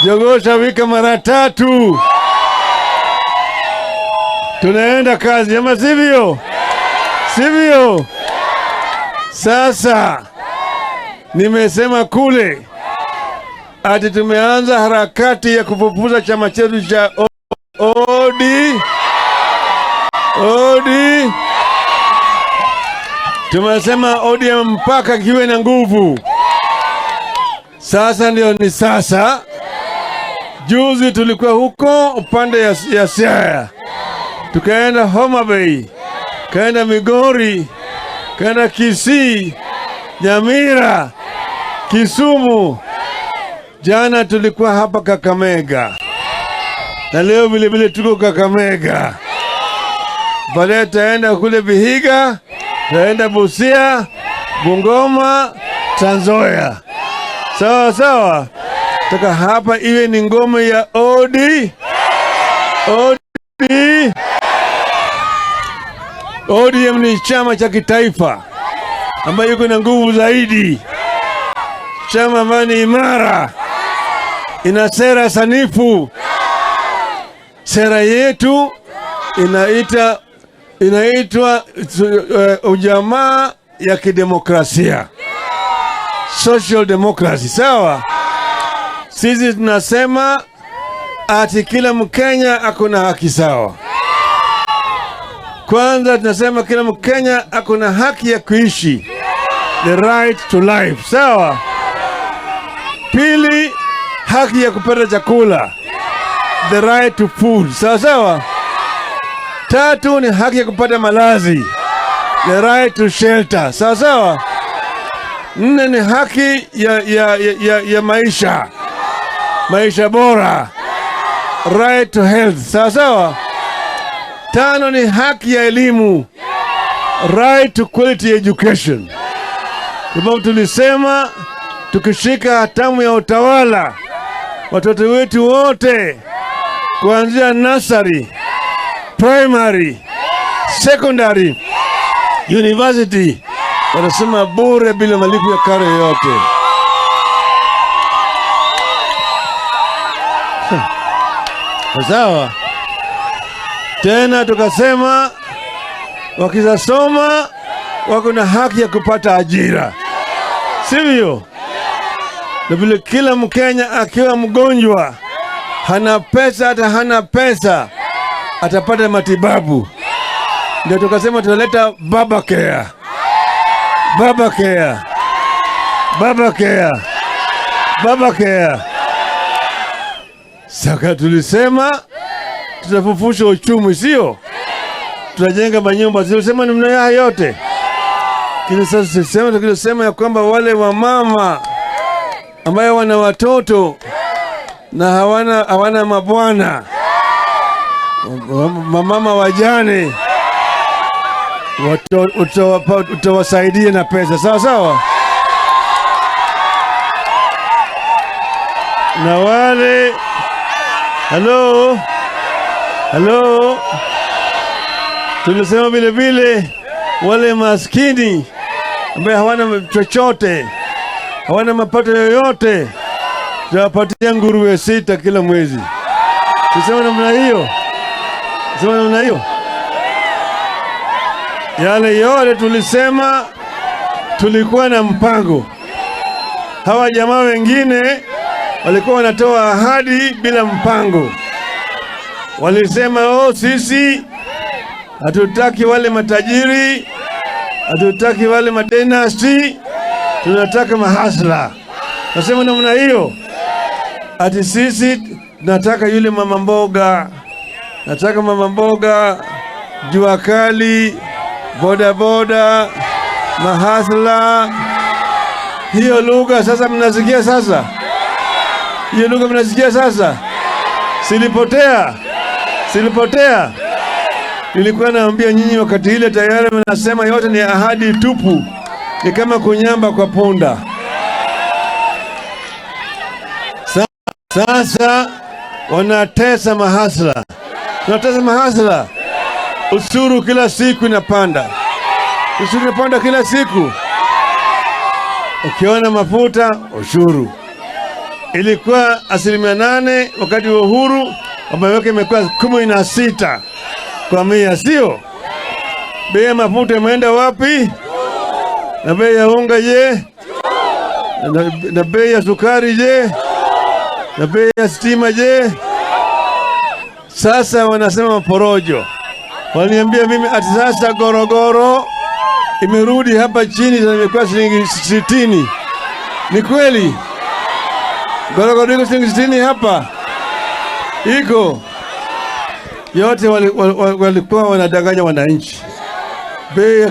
Jogosha wika mara 3. Tunaenda kazi ama sivyo? Sivyo? Sasa nimesema kule ati tumeanza harakati ya kufufuza chama chetu cha ODM. Tumesema ODM mpaka kiwe na nguvu. Sasa ndio ni sasa. Juzi tulikuwa huko upande ya Siaya. Tukaenda Homa Bay, kaenda Migori, kaenda Kisii, Nyamira, Kisumu. Jana tulikuwa hapa Kakamega. Na leo vile vile tuko Kakamega. Baadaye taenda kule Vihiga, taenda Busia, Bungoma, Trans Nzoia. Sawa sawa. Taka hapa iwe ni ngome ya ODM ni chama cha kitaifa ambayo yuko na nguvu zaidi. Chama ambayo ni imara. Ina sera sanifu. Sera yetu inaitwa ujamaa ya kidemokrasia. Social democracy. Sawa? Sisi tunasema ati kila Mkenya akona haki sawa. Kwanza tunasema kila Mkenya akona haki ya kuishi. The right to life. Sawa? Pili, haki ya kupata chakula. The right to food. Sawa sawa? Tatu ni haki ya kupata malazi. The right to shelter. Sawa sawa? Nne ni haki ya maisha. Maisha bora. Right to health. Sawa sawa? Tano ni haki ya elimu. Right to quality education. Kwa tulisema tukishika hatamu ya utawala, watoto wetu wote kuanzia nursery, primary, secondary, university wanasema bure bila malipo ya karo yoyote. Sawa? Tena tukasema wakisoma wako na haki ya kupata ajira. Sivyo? Na vile kila Mkenya akiwa mgonjwa, hana pesa hata hana pesa, atapata matibabu. Ndio tukasema tunaleta baba care. Baba care. Baba care. Baba care. Saka tulisema tutafufusha uchumi, sio? Tutajenga manyumba, tulisema namna ya yote. Kile sasa tukisema ya kwamba wale wa mama ambao wana watoto na hawana mabwana, mama wajane, utawasaidia na pesa. Sawa sawa? Na wale Hello. Tulisema vile vile wale maskini ambao hawana chochote, hawana mapato yoyote, tutawapatia nguruwe 6 kila mwezi. Tuseme namna hiyo. Yale yote tulisema tulikuwa na mpango. Hawa jamaa wengine walikuwa wanatoa ahadi bila mpango. Walisema sisi hatutaki wale matajiri, hatutaki wale madynasty, tunataka mahasla. Nasema namna hiyo. Ati sisi tunataka yule mama mboga. Nataka mama mboga, jua kali, boda boda, mahasla. Hiyo lugha sasa mnasikia sasa? Hiyo lugha mnasikia sasa? Silipotea. Nilikuwa naambia nyinyi wakati ile tayari mnasema yote ni ahadi tupu. Ni kama kunyamba kwa punda. Sasa wanatesa mahasla. Tunatesa mahasla. Ushuru kila siku inapanda. Ushuru inapanda kila siku. Ukiona mafuta, ushuru. ilikuwa 8%, wakati wa uhuru wameweka imekuwa 16 kwa 100, sio? Bei ya mafuta imeenda wapi? Na bei ya unga je? Na bei ya sukari je? Na bei ya stima je? Sasa wanasema maporojo. Waniambia mimi ati sasa gorogoro imerudi hapa chini na imekuwa shilingi 60. Ni kweli? Gorogoro iko shilingi 60 hapa? Iko. Yote walikuwa wanadanganya wananchi. Bei